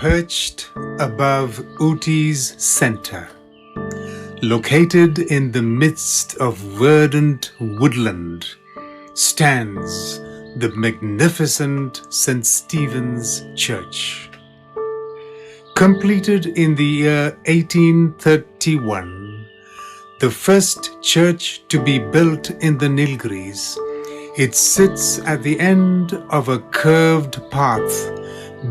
Perched above Ooty's center, located in the midst of verdant woodland, stands the magnificent St. Stephen's Church. Completed in the year 1831, the first church to be built in the Nilgiris, it sits at the end of a curved path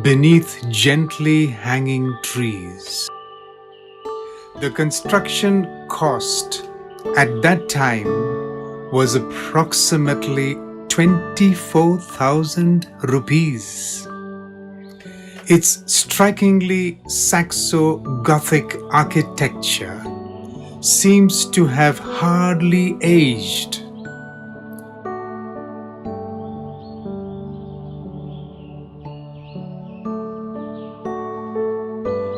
beneath gently hanging trees. The construction cost at that time was approximately 24,000 rupees. Its strikingly Saxo-Gothic architecture seems to have hardly aged.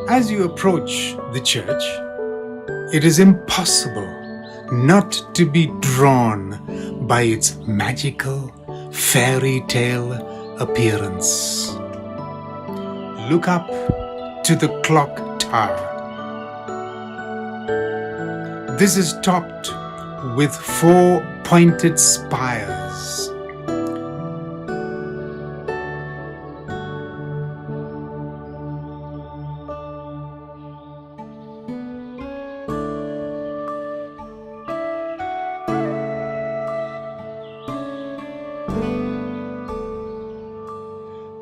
As you approach the church, it is impossible not to be drawn by its magical fairy tale appearance. Look up to the clock tower. This is topped with 4 pointed spires.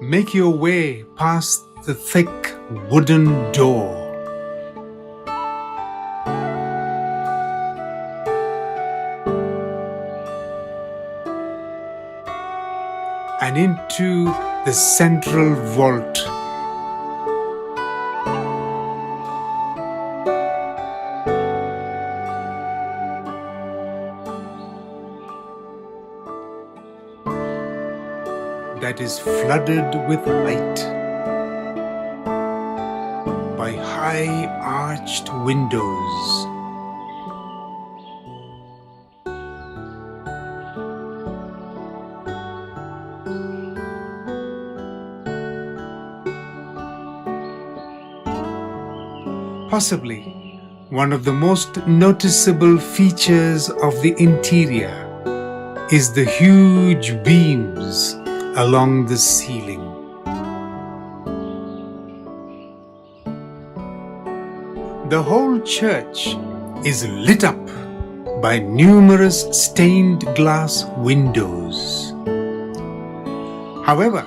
Make your way past the thick wooden door. And into the central vault. That is flooded with light by high arched windows. Possibly one of the most noticeable features of the interior is the huge beams along the ceiling. The whole church is lit up by numerous stained glass windows. However,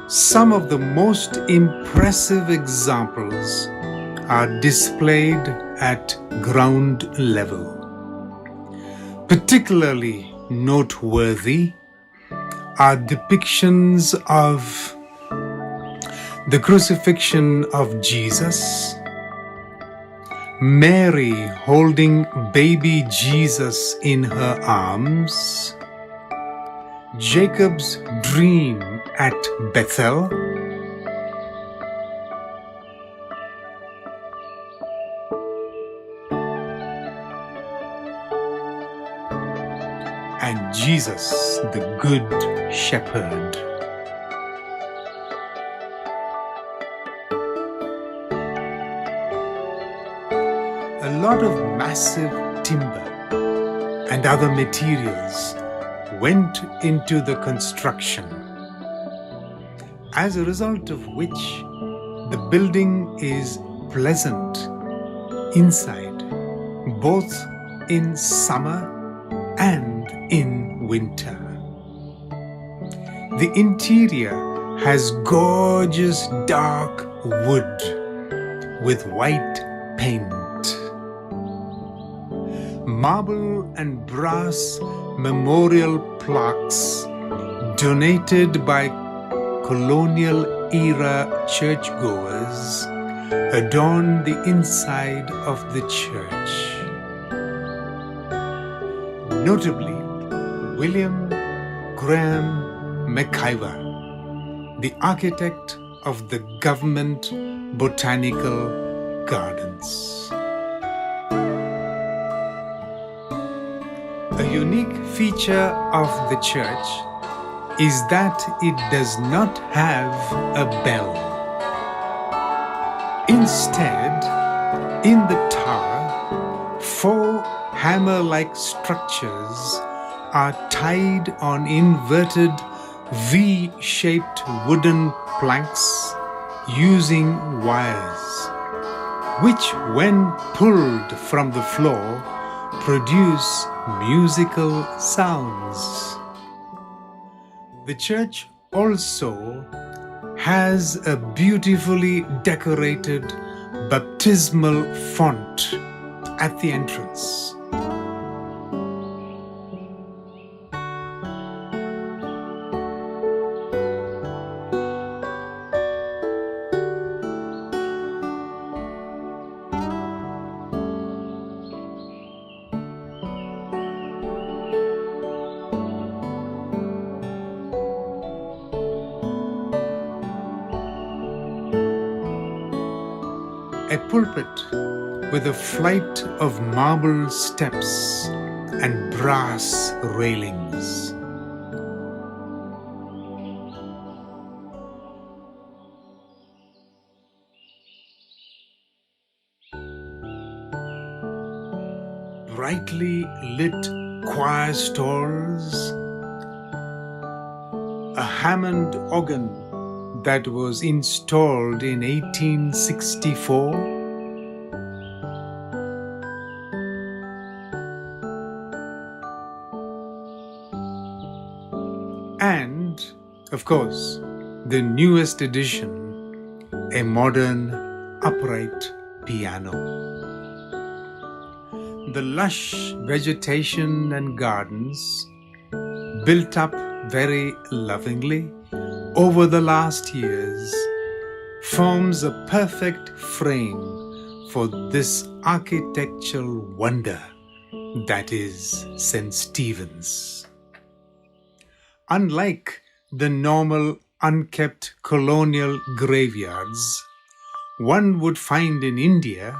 some of the most impressive examples are displayed at ground level. Particularly noteworthy are depictions of the crucifixion of Jesus, Mary holding baby Jesus in her arms, Jacob's dream at Bethel, and Jesus, the Good Shepherd. A lot of massive timber and other materials went into the construction, as a result of which the building is pleasant inside, both in summer and in winter. The interior has gorgeous dark wood with white paint. Marble and brass memorial plaques donated by colonial-era churchgoers adorn the inside of the church. Notably, William Graham McIver, the architect of the Government Botanical Gardens. A unique feature of the church is that it does not have a bell. Instead, in the tower, four hammer-like structures are tied on inverted V-shaped wooden planks using wires, which when pulled from the floor produce musical sounds. The church also has a beautifully decorated baptismal font at the entrance. A pulpit with a flight of marble steps and brass railings. Brightly lit choir stalls, a Hammond organ that was installed in 1864, and, of course, the newest addition, a modern upright piano. The lush vegetation and gardens, built up very lovingly over the last years, forms a perfect frame for this architectural wonder that is St. Stephen's. Unlike the normal unkept colonial graveyards one would find in India,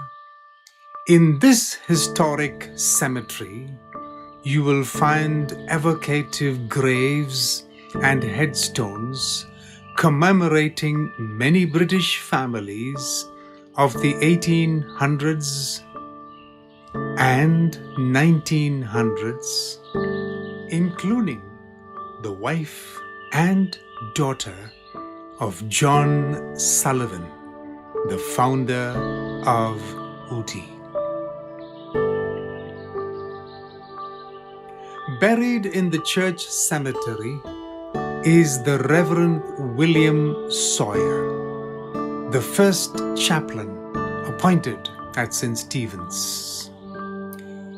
in this historic cemetery you will find evocative graves and headstones commemorating many British families of the 1800s and 1900s, including the wife and daughter of John Sullivan, the founder of Ooty. Buried in the church cemetery is the Reverend William Sawyer, the first chaplain appointed at St. Stephen's.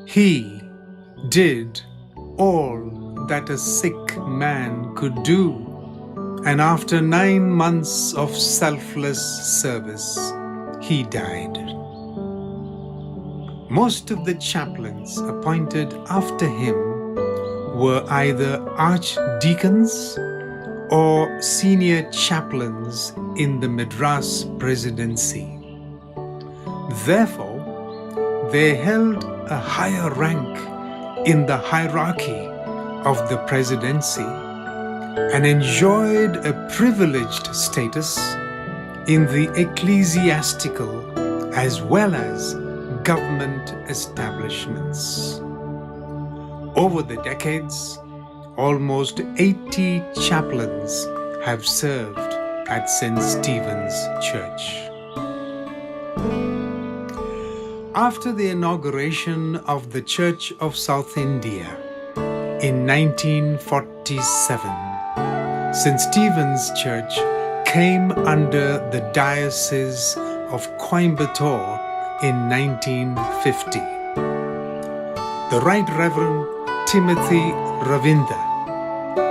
He did all that a sick man could do, and after 9 months of selfless service, he died. Most of the chaplains appointed after him were either archdeacons or senior chaplains in the Madras Presidency. Therefore, they held a higher rank in the hierarchy of the presidency and enjoyed a privileged status in the ecclesiastical as well as government establishments. Over the decades, almost 80 chaplains have served at St. Stephen's Church. After the inauguration of the Church of South India in 1947, St. Stephen's Church came under the Diocese of Coimbatore in 1950. The Right Reverend Timothy Ravinda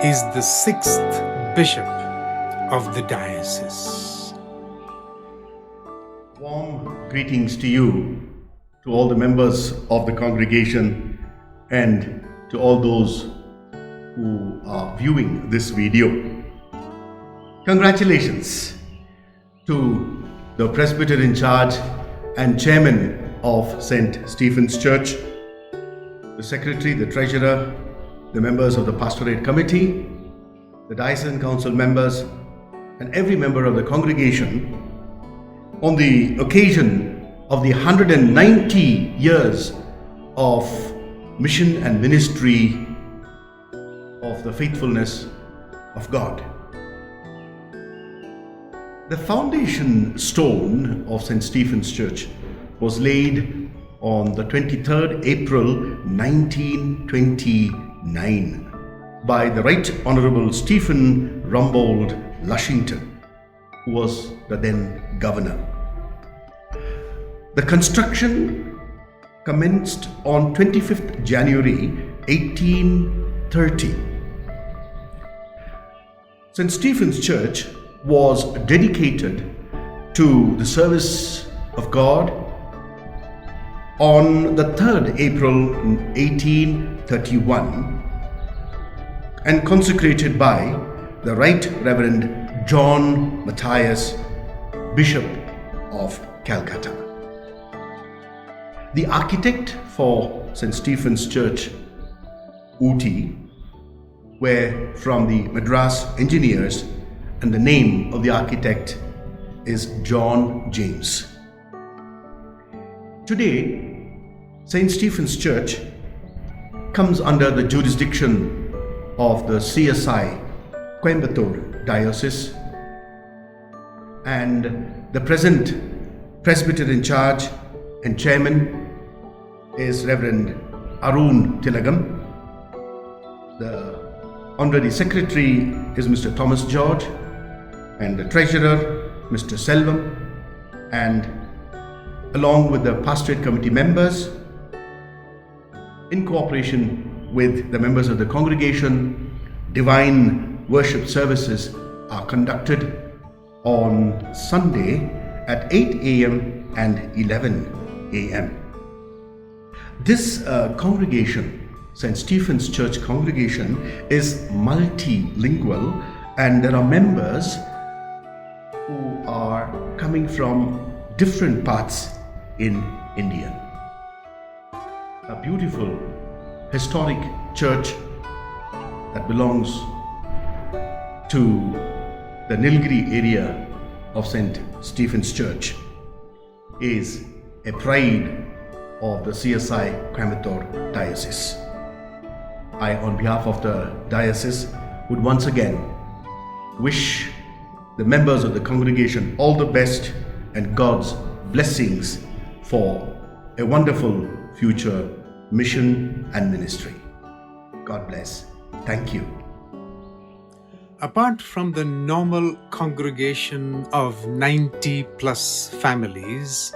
is the 6th Bishop of the diocese. Warm greetings to you, to all the members of the congregation, and to all those who are viewing this video. Congratulations to the presbyter in charge and chairman of St. Stephen's Church, the secretary, the treasurer, the members of the pastorate committee, the diocesan council members, and every member of the congregation on the occasion of the 190 years of mission and ministry of the faithfulness of God. The foundation stone of St. Stephen's Church was laid on the 23rd April 1929 by the Right Honorable Stephen Rumbold Lushington, who was the then governor. The construction commenced on 25th January 1830. St. Stephen's Church was dedicated to the service of God on the 3rd April 1831 and consecrated by the Right Reverend John Matthias, Bishop of Calcutta. The architect for St. Stephen's Church, Ooty, were from the Madras engineers, and the name of the architect is John James. Today, St. Stephen's Church comes under the jurisdiction of the CSI Coimbatore Diocese, and the present presbyter in charge and chairman is Reverend Arun Tilagam. The honorary secretary is Mr. Thomas George, and the treasurer Mr. Selvam, and along with the pastorate committee members, in cooperation with the members of the congregation, divine worship services are conducted on Sunday at 8 a.m. and 11 a.m. This congregation, St. Stephen's Church congregation, is multilingual, and there are members who are coming from different parts in India. A beautiful historic church that belongs to the Nilgiri area of St. Stephen's Church is a pride of the CSI Coimbatore Diocese. I, on behalf of the diocese, would once again wish the members of the congregation all the best and God's blessings for a wonderful future mission and ministry. God bless. Thank you. Apart from the normal congregation of 90 plus families,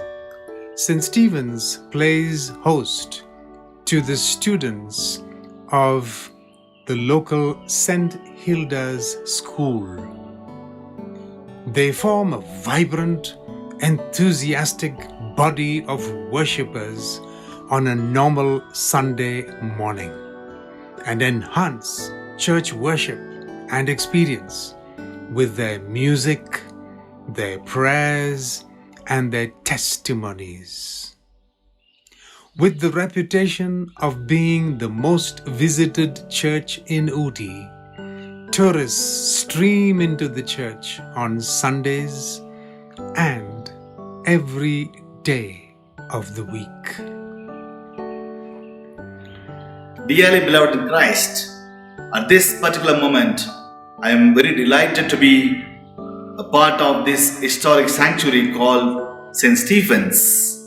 St. Stephen's plays host to the students of the local St. Hilda's School. They form a vibrant, enthusiastic body of worshippers on a normal Sunday morning and enhance church worship and experience with their music, their prayers, and their testimonies. With the reputation of being the most visited church in Ooty, tourists stream into the church on Sundays and every day of the week. Dearly beloved in Christ, at this particular moment, I am very delighted to be a part of this historic sanctuary called St. Stephen's,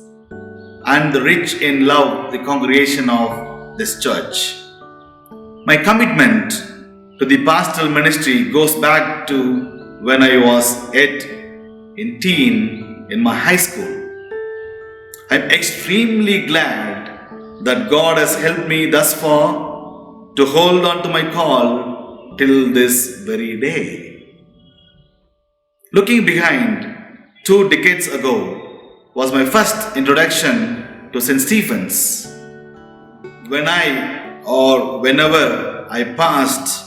and the rich in love, the congregation of this church. My commitment to the pastoral ministry goes back to when I was in my high school. I am extremely glad that God has helped me thus far to hold on to my call till this very day. Looking behind, 2 decades ago was my first introduction to St. Stephen's. Whenever I passed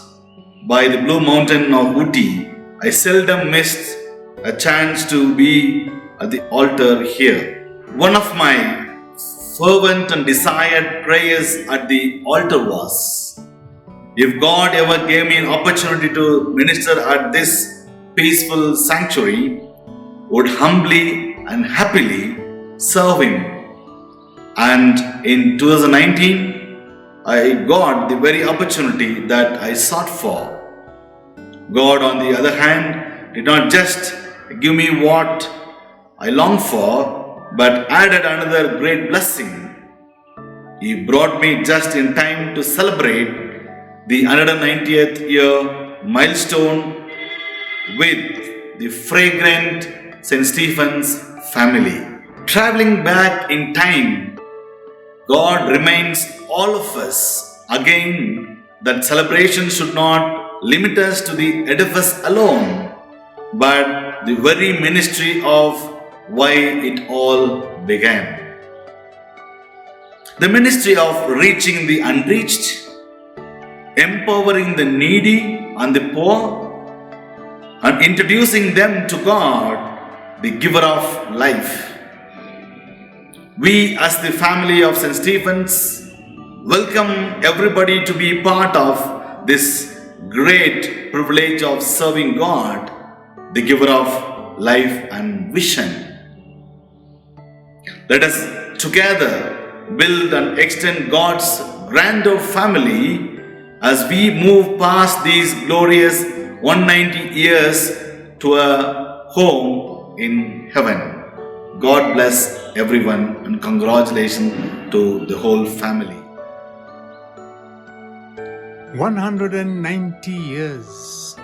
by the Blue Mountain of Ooty, I seldom missed a chance to be at the altar here. One of my fervent and desired prayers at the altar was, if God ever gave me an opportunity to minister at this peaceful sanctuary, would humbly and happily serve Him. And in 2019, I got the very opportunity that I sought for. God, on the other hand, did not just give me what I longed for, but added another great blessing. He brought me just in time to celebrate the 190th year milestone with the fragrant St. Stephen's family. Traveling back in time, God reminds all of us again that celebration should not limit us to the edifice alone, but the very ministry of why it all began. The ministry of reaching the unreached, empowering the needy and the poor, and introducing them to God, the giver of life. We, as the family of St. Stephen's, welcome everybody to be part of this great privilege of serving God, the giver of life and vision. Let us together build and extend God's grander family as we move past these glorious 190 years to a home in heaven. God bless everyone and congratulations to the whole family. 190 years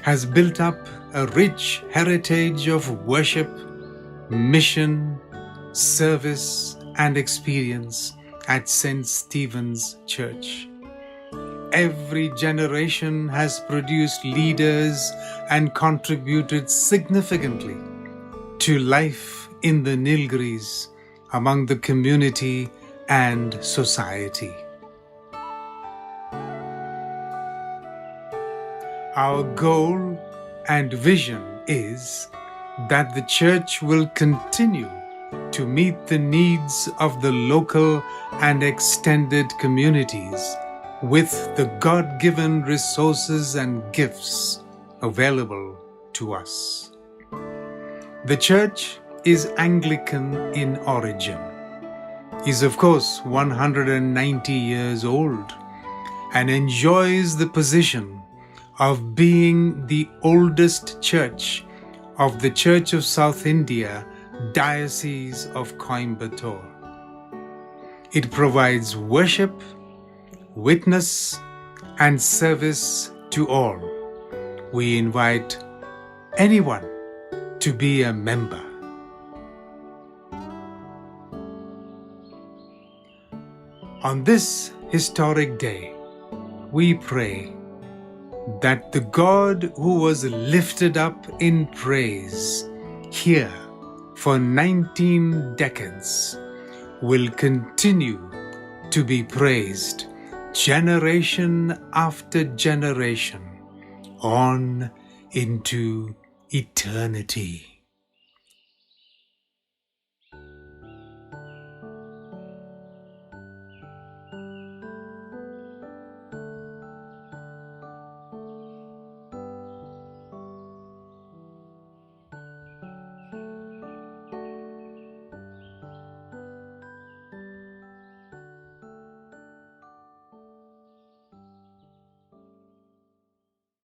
has built up a rich heritage of worship, mission, service, and experience at St. Stephen's Church. Every generation has produced leaders and contributed significantly to life in the Nilgiris among the community and society. Our goal and vision is that the church will continue to meet the needs of the local and extended communities with the God-given resources and gifts available to us. The church is Anglican in origin, is of course 190 years old, and enjoys the position of being the oldest church of the Church of South India, Diocese of Coimbatore. It provides worship, witness, and service to all. We invite anyone to be a member. On this historic day, we pray that the God who was lifted up in praise here for 19 decades will continue to be praised generation after generation on into eternity.